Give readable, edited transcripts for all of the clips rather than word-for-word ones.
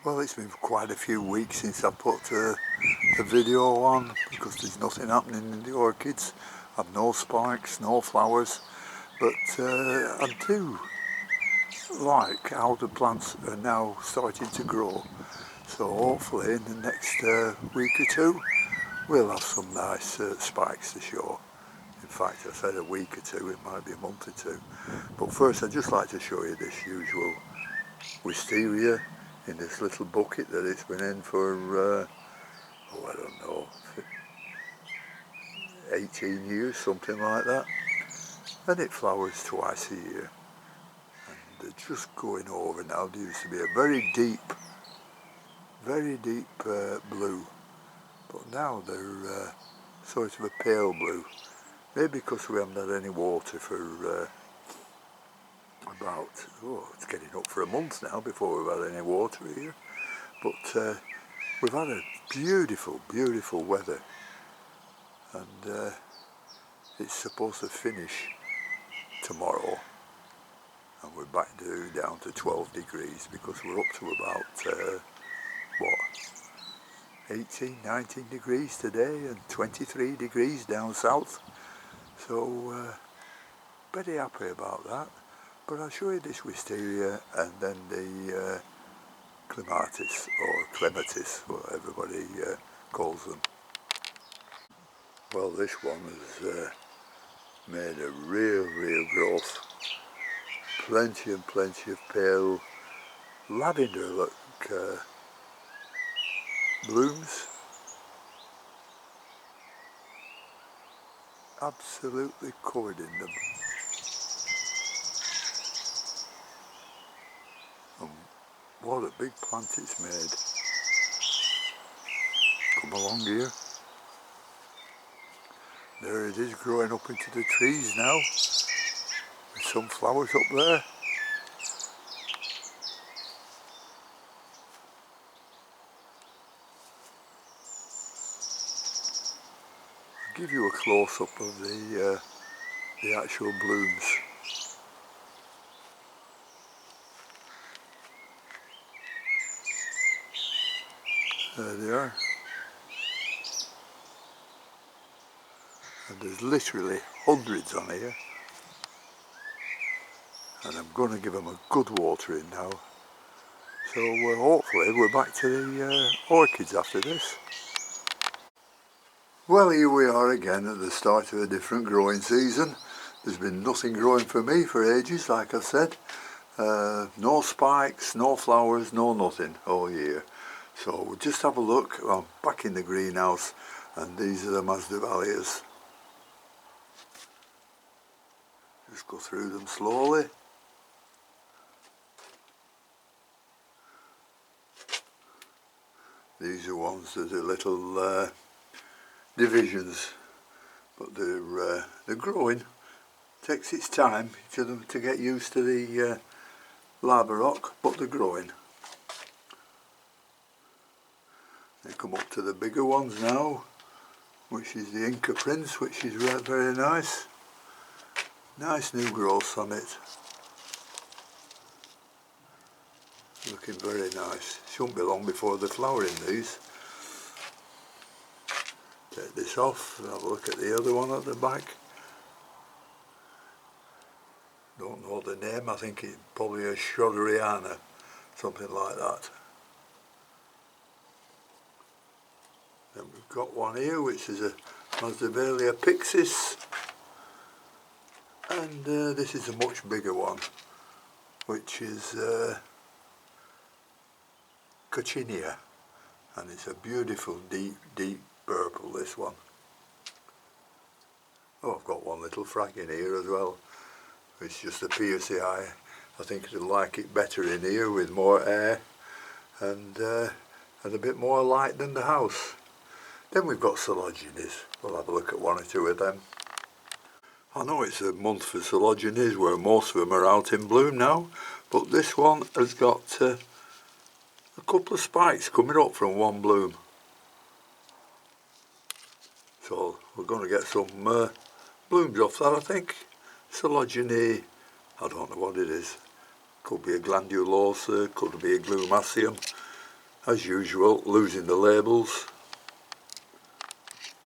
Well, it's been quite a few weeks since I put a video on because there's nothing happening in the orchids. I've no spikes, no flowers, but I do like how the plants are now starting to grow. So hopefully in the next week or two we'll have some nice spikes to show. In fact, I said a week or two, it might be a month or two. But first I'd just like to show you this usual Wisteria in this little bucket that it's been in for, I don't know, 18 years, something like that. And it flowers twice a year. And they're just going over now. There used to be a very deep blue, but now they're sort of a pale blue. Maybe because we haven't had any water for about, it's getting up for a month now before we've had any water here. But we've had a beautiful, beautiful weather, and it's supposed to finish tomorrow, and we're back down to 12 degrees because we're up to about, 18, 19 degrees today and 23 degrees down south. So very happy about that. But I'll show you this Wisteria and then the clematis, or clematis, what everybody calls them. Well, this one has made a real growth. Plenty and plenty of pale lavender look blooms. Absolutely covered in them. And what a big plant it's made. Come along here. There it is, growing up into the trees now, with some flowers up there. I'll give you a close-up of the actual blooms. There they are. And there's literally hundreds on here. And I'm going to give them a good watering now. So hopefully we're back to the orchids after this. Well, here we are again at the start of a different growing season. There's been nothing growing for me for ages, like I said. No spikes, no flowers, no nothing all year. So we'll just have a look. I'm back in the greenhouse, and these are the Masdevallias. Just go through them slowly. These are ones that are little divisions, but they're growing. Takes its time for them to get used to the lava rock, but they're growing. They come up to the bigger ones now, which is the Inca Prince, which is very nice. Nice new growth on it. Looking very nice. Shouldn't be long before they're flowering these. Take this off and have a look at the other one at the back. Don't know the name, I think it's probably a Schroderiana, something like that. Then we've got one here which is a Masdevallia Pixis, and this is a much bigger one, which is Coccinea, and it's a beautiful deep purple, this one. Oh, I've got one little frag in here as well, which just appears the eye. I think it'll like it better in here with more air and a bit more light than the house. Then we've got Coleogenes. We'll have a look at one or two of them. I know it's a month for Coleogenes where most of them are out in bloom now, but this one has got a couple of spikes coming up from one bloom. So we're going to get some blooms off that, I think. Coleogenes, I don't know what it is. Could be a glandulosa, could be a glumaceum. As usual, losing the labels.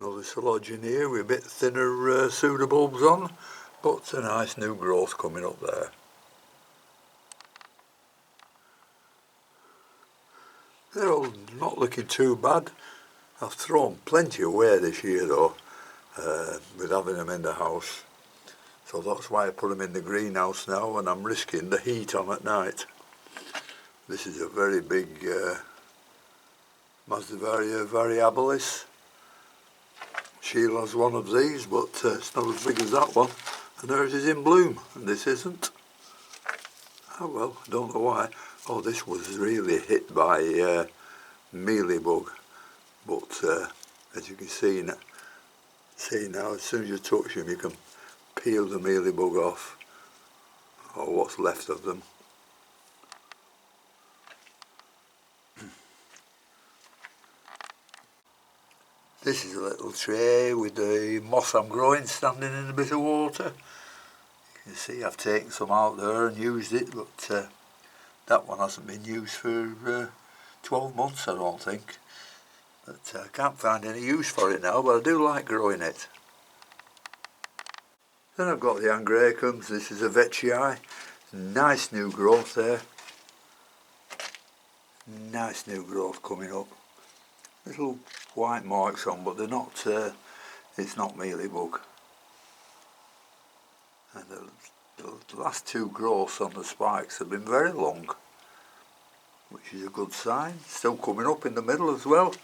Another collagen here with a bit thinner pseudobulbs on, but a nice new growth coming up there. They're all not looking too bad. I've thrown plenty away this year though, with having them in the house. So that's why I put them in the greenhouse now, and I'm risking the heat on at night. This is a very big Masdevaria variabilis. Sheila's one of these, but it's not as big as that one, and hers is in bloom, and this isn't. Oh well, I don't know why. Oh, this was really hit by mealybug, but as you can see now, as soon as you touch them, you can peel the mealybug off, or what's left of them. This is a little tray with the moss I'm growing standing in a bit of water. You can see I've taken some out there and used it, but that one hasn't been used for 12 months, I don't think. But I can't find any use for it now, but I do like growing it. Then I've got the angraecums. This is a vetii. Nice new growth there. Nice new growth coming up. Little white marks on, but they're not, it's not mealybug. And the last two growths on the spikes have been very long, which is a good sign. Still coming up in the middle as well,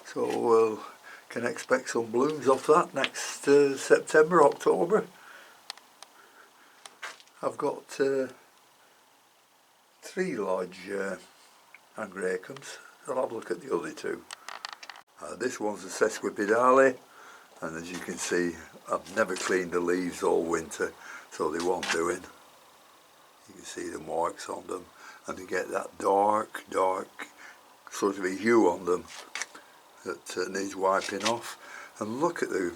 so we'll can expect some blooms off that next September, October. I've got 3 large angraecums. I'll have a look at the other 2. This one's a Sesquipedale, and as you can see, I've never cleaned the leaves all winter, so they won't do it. You can see the marks on them, and they get that dark sort of a hue on them that needs wiping off. And look at the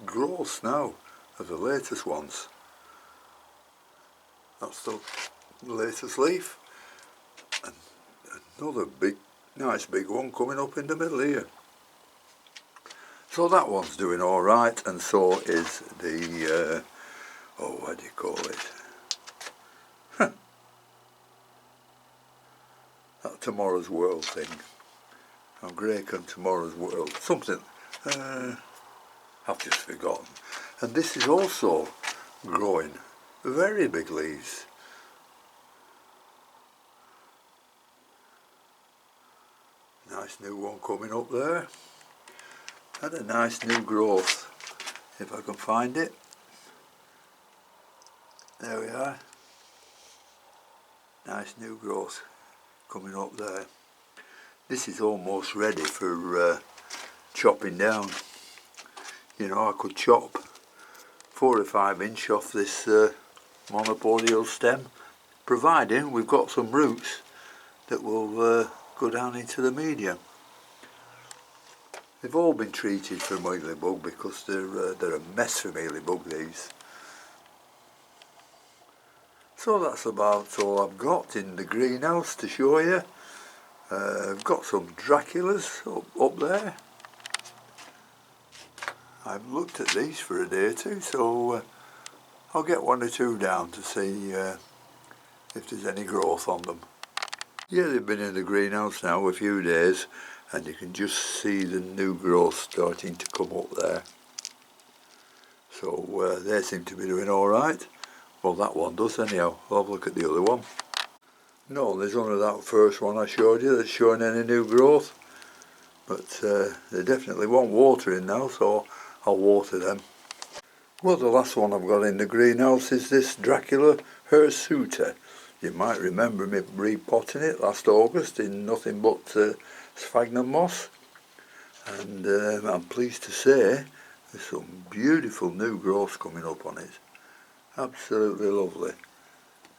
growth now of the latest ones. That's the latest leaf, and another big, nice big one coming up in the middle here. So that one's doing all right, and so is the, oh, what do you call it? That Tomorrow's World thing. Angraecum Tomorrow's World. Something, I've just forgotten. And this is also growing very big leaves. Nice new one coming up there. And a nice new growth, if I can find it. There we are. Nice new growth coming up there. This is almost ready for chopping down. You know, I could chop 4 or 5 inch off this monopodial stem, providing we've got some roots that will go down into the medium. They've all been treated for mealybug because they're a mess for mealybug, these. So that's about all I've got in the greenhouse to show you. I've got some Draculas up there. I've looked at these for a day or two, so I'll get 1 or 2 down to see if there's any growth on them. Yeah, they've been in the greenhouse now a few days, and you can just see the new growth starting to come up there. So they seem to be doing all right. Well, that one does anyhow. I'll have a look at the other one. No, there's none of that first one I showed you that's showing any new growth. But they definitely want watering now, so I'll water them. Well, the last one I've got in the greenhouse is this Dracula hirsuta. You might remember me repotting it last August in nothing but sphagnum moss, and I'm pleased to say there's some beautiful new growth coming up on it. Absolutely lovely.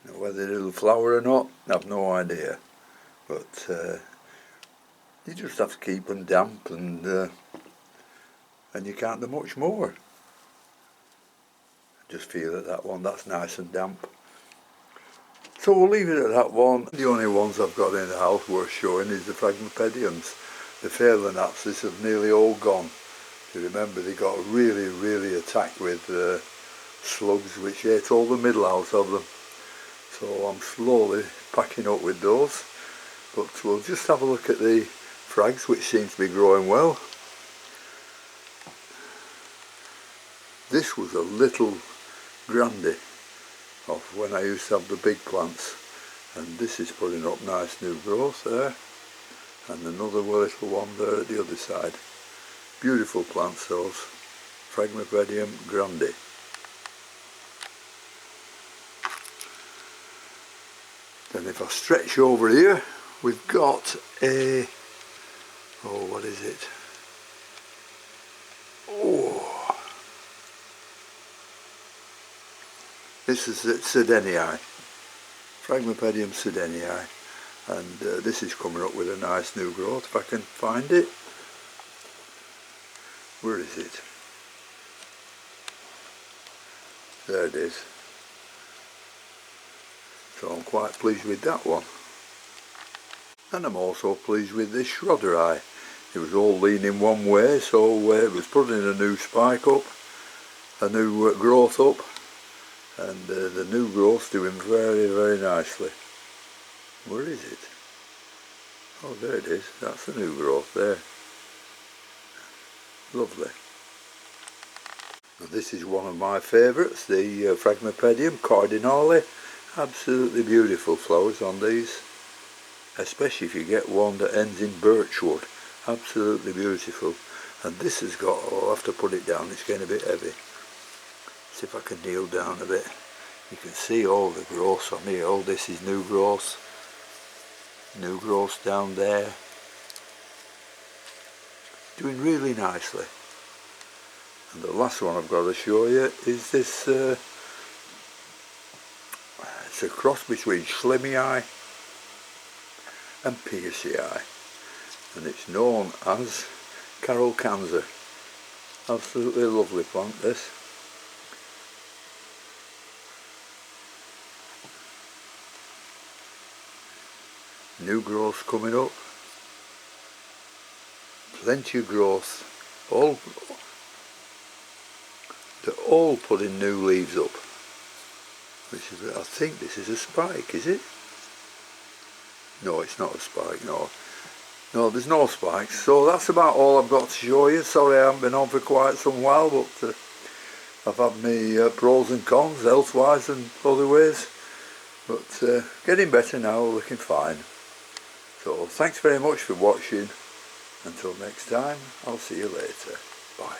Now, whether it'll flower or not, I've no idea, but you just have to keep them damp, and you can't do much more. Just feel that one, that's nice and damp. So we'll leave it at that one. The only ones I've got in the house worth showing is the Phragmipediums. The Phalaenopsis have nearly all gone. You remember they got really attacked with slugs which ate all the middle out of them. So I'm slowly packing up with those. But we'll just have a look at the frags, which seem to be growing well. This was a little grande of when I used to have the big plants, and this is putting up nice new growth there, and another little one there at the other side. Beautiful plants those, Phragmipedium grande. Then if I stretch over here, we've got a, oh what is it? Oh, this is Sedenii, Phragmipedium Sedenii, and this is coming up with a nice new growth if I can find it. Where is it? There it is. So I'm quite pleased with that one. And I'm also pleased with this Schroederii. It was all leaning one way, so it was putting a new spike up, a new growth up, and the new growth's doing very nicely. Where is it? Oh, there it is. That's the new growth there. Lovely. And this is one of my favourites, the Phragmipedium cardinale. Absolutely beautiful flowers on these, especially if you get one that ends in birchwood. Absolutely beautiful. And this has got, oh, I'll have to put it down, it's getting a bit heavy. See if I can kneel down a bit. You can see all the growth on here. All this is new growth. New growth down there. Doing really nicely. And the last one I've got to show you is this, it's a cross between Schlimmii and Piercii. And it's known as Carolcanza. Absolutely lovely plant this. New growth coming up. Plenty of growth. They're all putting new leaves up. Which is, I think this is a spike, is it? No, it's not a spike, no. No, there's no spikes. So that's about all I've got to show you. Sorry I haven't been on for quite some while, but I've had my pros and cons, health-wise and other ways. But getting better now, looking fine. So thanks very much for watching. Until next time, I'll see you later. Bye.